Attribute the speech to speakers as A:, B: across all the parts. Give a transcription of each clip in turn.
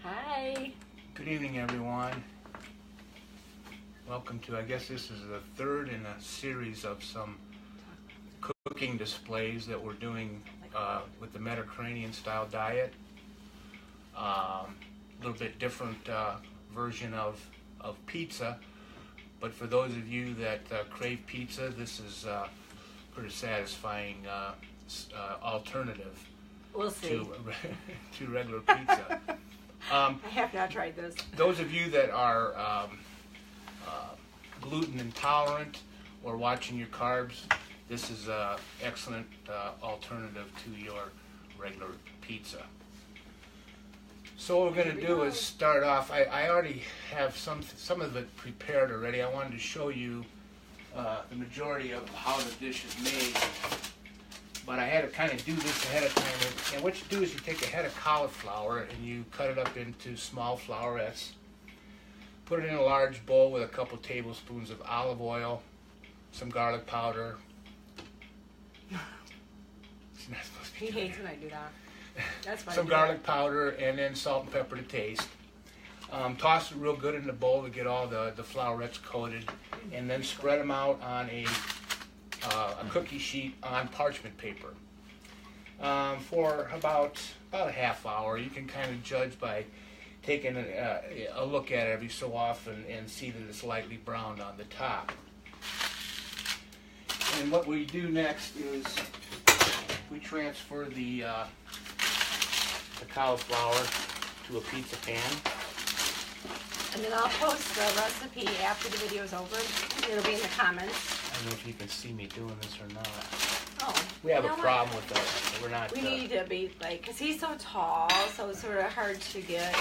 A: Hi.
B: Good evening, everyone. Welcome to, I guess this is the third in a series of some cooking displays that we're doing with the Mediterranean style diet. A little bit different version of pizza, but for those of you that crave pizza, this is a pretty satisfying alternative
A: We'll see.
B: to regular pizza.
A: I have not tried this.
B: Those of you that are gluten intolerant or watching your carbs, this is an excellent alternative to your regular pizza. So what we're going to do is start off. I already have some of it prepared already. I wanted to show you the majority of how the dish is made. But I had to kind of do this ahead of time. And what you do is you take a head of cauliflower and you cut it up into small flowerets. Put it in a large bowl with a couple tablespoons of olive oil, some garlic powder. It's not supposed to be
A: He hates when I do that. That's fine.
B: Some garlic powder and then salt and pepper to taste. Toss it real good in the bowl to get all the flowerets coated, and then spread them out on a cookie sheet on parchment paper for about a half hour. You can kind of judge by taking a look at it every so often and see that it's lightly browned on the top. And what we do next is we transfer the cauliflower to a pizza pan.
A: And then I'll post the recipe after the video is over. It'll be in the comments.
B: I don't know if you can see me doing this or not.
A: Oh.
B: We have a problem with that. We're not.
A: We need to be because he's so tall, so it's sort of hard to get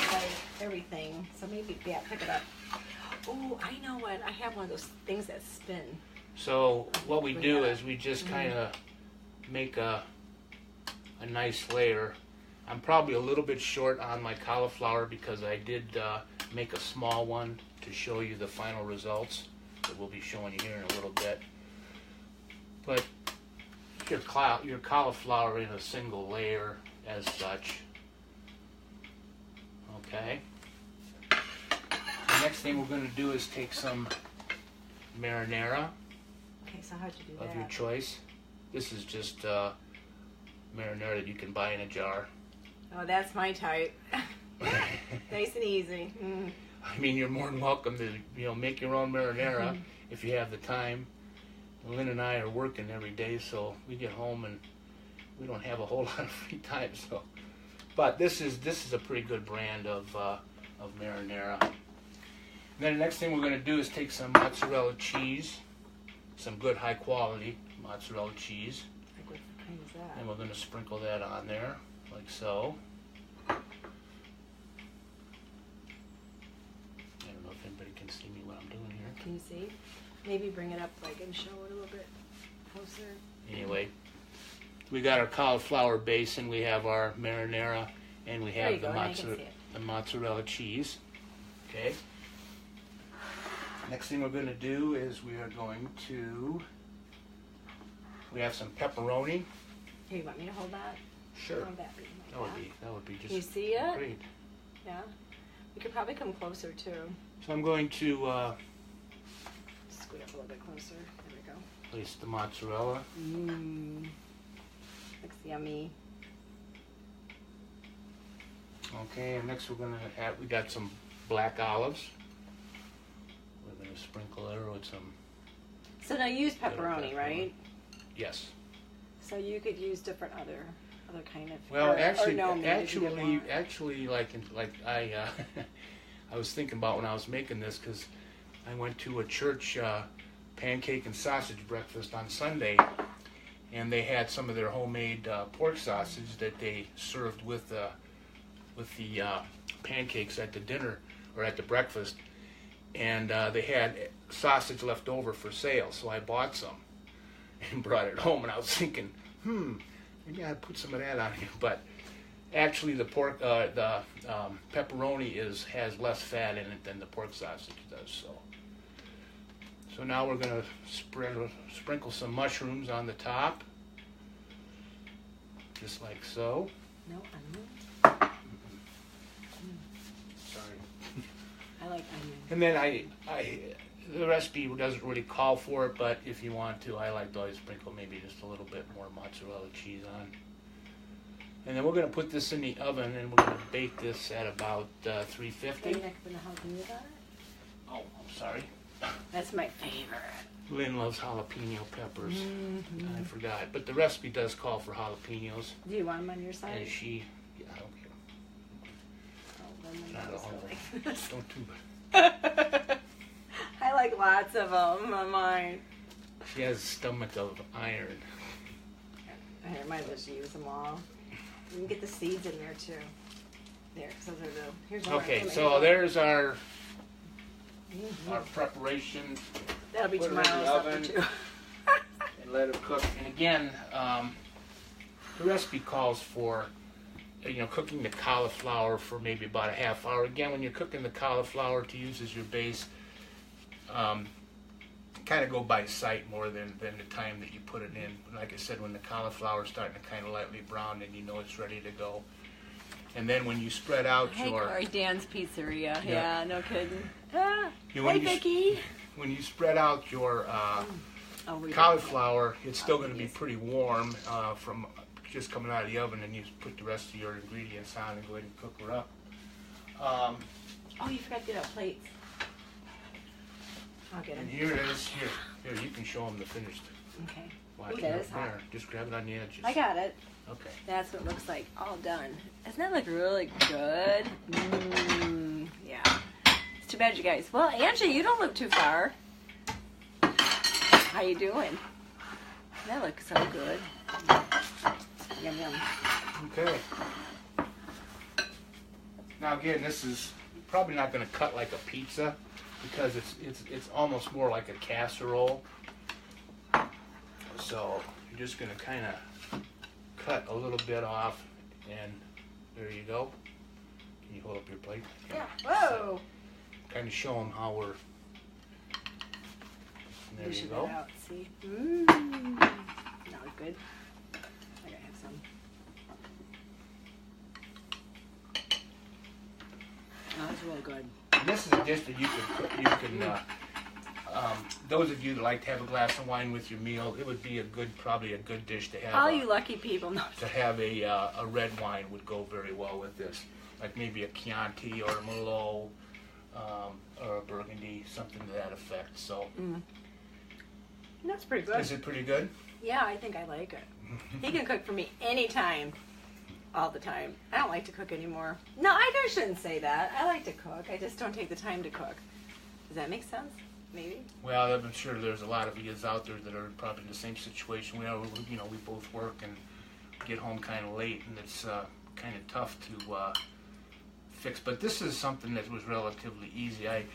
A: everything. So maybe pick it up. Oh, I know what. I have one of those things that spin.
B: So what we do is we just kind of make a nice layer. I'm probably a little bit short on my cauliflower because I did make a small one to show you the final results that we'll be showing you here in a little bit. But your cauliflower in a single layer as such. Okay. The next thing we're going to do is take some marinara.
A: Okay, so how'd you do that?
B: Of your choice. This is just marinara that you can buy in a jar.
A: Oh, that's my type. Nice and easy.
B: I mean, you're more than welcome to make your own marinara if you have the time. Lynn and I are working every day, so we get home and we don't have a whole lot of free time. So, but this is a pretty good brand of marinara. And then the next thing we're going to do is take some mozzarella cheese, some good high quality mozzarella cheese,
A: What kind is that?
B: and we're going to sprinkle that on there like so. If anybody can see me what I'm doing here.
A: Can you see? Maybe bring it up and show it a little bit closer.
B: Anyway, we got our cauliflower base and we have our marinara and we have the mozzarella cheese. Okay. Next thing we're going to do is we have some pepperoni.
A: Here, you want me to hold that?
B: Sure.
A: That
B: would be just
A: you see it?
B: great.
A: Yeah. You could probably come closer too.
B: So I'm going to
A: Scoot up a little bit closer. There we go.
B: place the mozzarella.
A: Looks yummy.
B: Okay, and next we got some black olives. We're going to sprinkle there with some.
A: So now you use pepperoni, right?
B: Yes.
A: So you could use different other kind of.
B: Well, actually, I was thinking about when I was making this because I went to a church pancake and sausage breakfast on Sunday, and they had some of their homemade pork sausage that they served with the pancakes at the dinner or at the breakfast, and they had sausage left over for sale, so I bought some and brought it home, and I was thinking, maybe I'd put some of that on here, but actually the pepperoni has less fat in it than the pork sausage does. So now we're going to sprinkle some mushrooms on the top, just like so.
A: No onions.
B: And then the recipe doesn't really call for it, but if you want to, I like to always sprinkle maybe just a little bit more mozzarella cheese on. And then we're going to put this in the oven, and we're going to bake this at about 350.
A: Are you not going to jalapeno on it?
B: Oh, I'm sorry.
A: That's my favorite.
B: Lynn loves jalapeno peppers.
A: Mm-hmm.
B: I forgot. But the recipe does call for jalapenos.
A: Do you want them on your side?
B: And yeah, I don't care.
A: Oh, then
B: Not
A: I'll
B: all
A: go
B: of
A: like
B: them.
A: this.
B: Don't too much.
A: I like lots of them on mine.
B: She has a stomach of iron.
A: I might as well use them all. You can get the seeds in there too. There, so they're the. Here's one.
B: Okay, so there's our
A: Mm-hmm.
B: preparation.
A: That'll be
B: Put it in the
A: tomorrow's supper
B: oven.
A: too.
B: And let it cook. And again, the recipe calls for, cooking the cauliflower for maybe about a half hour. Again, when you're cooking the cauliflower to use as your base, kind of go by sight more than the time that you put it in. Like I said, when the cauliflower is starting to kind of lightly brown, then you know it's ready to go. And then when you spread out
A: Dan's Pizzeria.
B: Yeah.
A: Yeah, no kidding. Ah,
B: when
A: hey, Vicky.
B: When you spread out your
A: We
B: cauliflower, it's still going to be pretty warm from just coming out of the oven, and you put the rest of your ingredients on and go ahead and cook her up.
A: Oh, you forgot to get out plates. I'll get
B: And
A: them.
B: here it is. Here, you can show them the finished.
A: Okay.
B: Watch
A: Ooh,
B: it
A: that
B: up
A: is hot.
B: there. Just grab it on the edges.
A: I got it.
B: Okay.
A: That's what it looks like. All done. Doesn't that look really good? Yeah. It's too bad you guys. Well, Angie, you don't look too far. How you doing? That looks so good. Yum yum.
B: Okay. Now again, this is probably not going to cut like a pizza because it's almost more like a casserole. So you're just going to kind of cut a little bit off, and there you go. Can you hold up your plate?
A: Yeah. Whoa.
B: Kind of show them how we're. And there you go.
A: Out. See. That was good. I gotta have some. That was really good.
B: And this is a dish that you can those of you that like to have a glass of wine with your meal, it would be probably a good dish to have.
A: All you lucky people know.
B: To have a red wine would go very well with this, like maybe a Chianti or a Merlot or a Burgundy, something to that effect. So
A: That's pretty good.
B: is it pretty good?
A: Yeah, I think I like it. He can cook for me anytime, all the time. I don't like to cook anymore. No, I shouldn't say that. I like to cook. I just don't take the time to cook. Does that make sense? Maybe.
B: Well, I'm sure there's a lot of you out there that are probably in the same situation. We both work and get home kind of late, and it's kind of tough to fix. But this is something that was relatively easy. I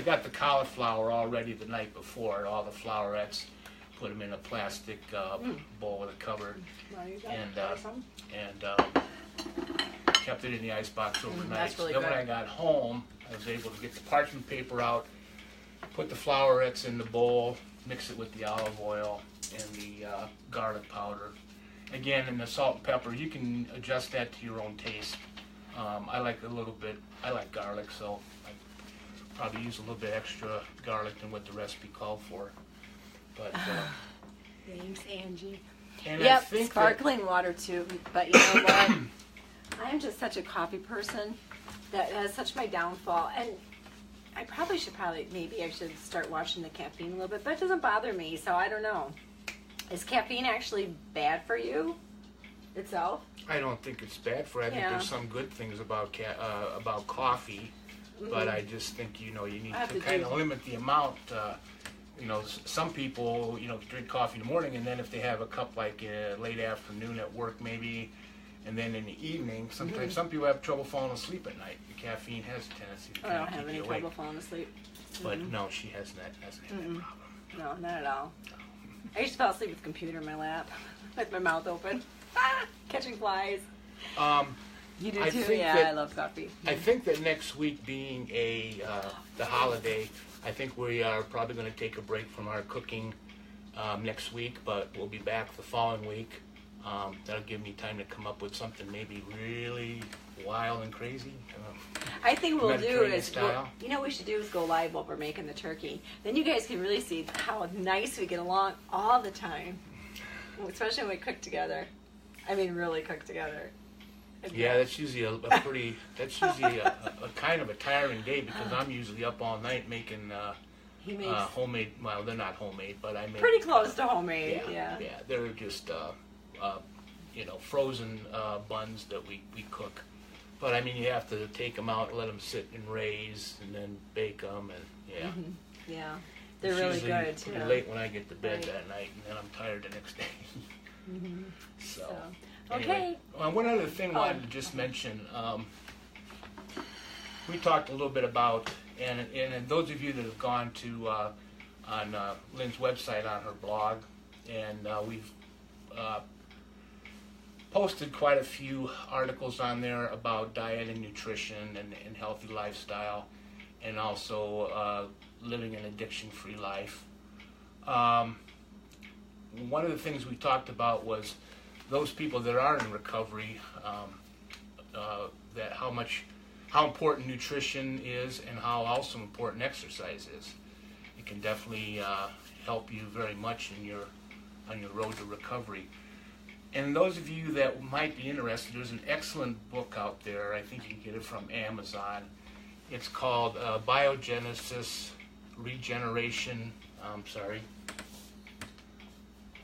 B: got the cauliflower all ready the night before, all the flowerets, put them in a plastic bowl with a cover, and kept it in the icebox overnight.
A: That's really
B: Then when
A: good.
B: I got home, I was able to get the parchment paper out, put the flowerets in the bowl, mix it with the olive oil and the garlic powder. Again, and the salt and pepper, you can adjust that to your own taste. I like garlic, so I probably use a little bit extra garlic than what the recipe called for. But
A: Thanks, Angie.
B: and I
A: Yep,
B: think
A: sparkling water too. But you know what? I'm just such a coffee person that has such my downfall. And I maybe I should start watching the caffeine a little bit, but it doesn't bother me, so I don't know. Is caffeine actually bad for you itself?
B: I don't think it's bad for it. I think there's some good things about coffee, but I just think you need to kind of limit the amount. Some people drink coffee in the morning, and then if they have a cup like late afternoon at work maybe, and then in the evening, sometimes some people have trouble falling asleep at night. The caffeine has a tendency to
A: I don't
B: keep
A: have any
B: you awake.
A: trouble falling asleep.
B: But no, she hasn't had that problem.
A: No, not at all. I used to fall asleep with the computer in my lap, with my mouth open, catching flies. You do too? Yeah, I love coffee.
B: I think that next week being the holiday, I think we are probably going to take a break from our cooking next week, but we'll be back the following week. That'll give me time to come up with something maybe really wild and crazy.
A: I think what we'll do
B: Mediterranean
A: is,
B: style.
A: you know what we should do is go live while we're making the turkey. Then you guys can really see how nice we get along all the time, especially when we cook together. I mean, really cook together.
B: Yeah, that's usually a pretty, that's usually a kind of a tiring day because I'm usually up all night making
A: He makes
B: homemade, well, they're not homemade, but I make...
A: pretty close to homemade, yeah.
B: Yeah, they're just, frozen buns that we cook. But, I mean, you have to take them out, let them sit and raise, and then bake them, and, yeah.
A: Mm-hmm. Yeah, they're
B: It's
A: really
B: usually
A: good, too.
B: pretty late when I get to bed
A: Right.
B: that night, and then I'm tired the next day.
A: Mm-hmm.
B: So,
A: okay.
B: anyway, one other thing I wanted to just mention. We talked a little bit about, and those of you that have gone to on Lynn's website on her blog, and we've posted quite a few articles on there about diet and nutrition and healthy lifestyle, and also living an addiction-free life. One of the things we talked about was those people that are in recovery, that how important nutrition is and how also important exercise is. It can definitely help you very much on your road to recovery. And those of you that might be interested, there's an excellent book out there. I think you can get it from Amazon. It's called Biogenesis Regeneration.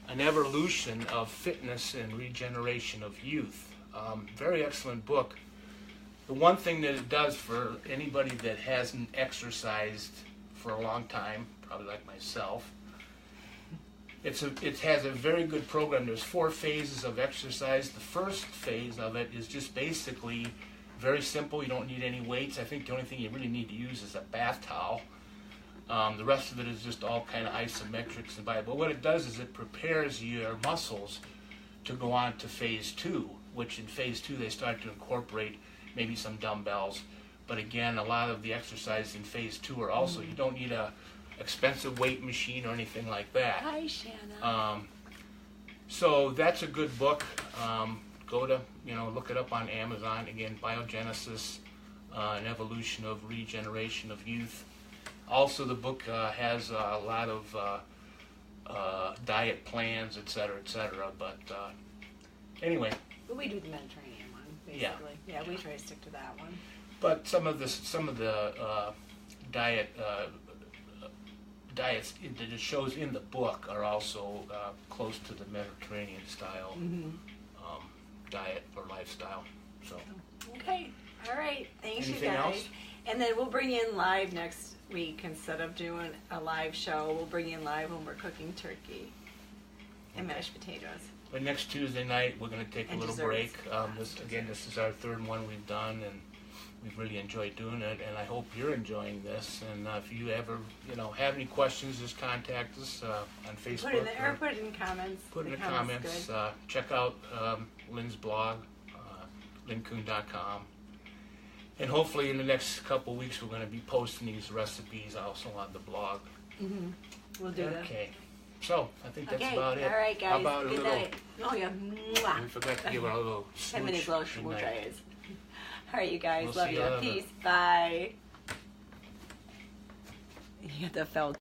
B: An Evolution of Fitness and Regeneration of Youth. Very excellent book. The one thing that it does for anybody that hasn't exercised for a long time, probably like myself, it has a very good program. There's 4 phases of exercise. The first phase of it is just basically very simple. You don't need any weights. I think the only thing you really need to use is a bath towel. The rest of it is just all kind of isometrics and but what it does is it prepares your muscles to go on to phase 2, which in phase 2 they start to incorporate maybe some dumbbells. But again, a lot of the exercises in phase 2 are also, you don't need a expensive weight machine or anything like that.
A: Hi, Shanna.
B: So that's a good book. Go to, look it up on Amazon. Again, Biogenesis, An Evolution of Regeneration of Youth. Also, the book has a lot of diet plans, et cetera, but anyway.
A: But we do the Mediterranean one, basically. Yeah, we try to stick to that one.
B: But some of the diets that it shows in the book are also close to the Mediterranean style diet or lifestyle. So.
A: Okay. All right. Thanks,
B: Anything
A: you guys.
B: else?
A: And then we'll bring you in live next week instead of doing a live show. We'll bring you in live when we're cooking turkey and mashed potatoes.
B: But next Tuesday night we're going to take a little
A: desserts.
B: break. This is our 3rd one we've done, and we've really enjoyed doing it. And I hope you're enjoying this. And if you ever have any questions, just contact us on Facebook.
A: Put it in comments.
B: Put in the comments. Check out Lynn's blog, lynnkuhn.com. And hopefully in the next couple weeks we're going to be posting these recipes also on the blog.
A: Mm-hmm. We'll do that.
B: Okay. So, I think that's
A: Okay.
B: about it.
A: All right, guys.
B: How about
A: Good night. Oh, yeah. Mwah.
B: We forgot to give her a little
A: 10-minute glow
B: good
A: schmooch,
B: night.
A: guys. All right, you guys.
B: We'll
A: Love
B: see
A: you.
B: you later.
A: Peace. Bye. Yeah, that felt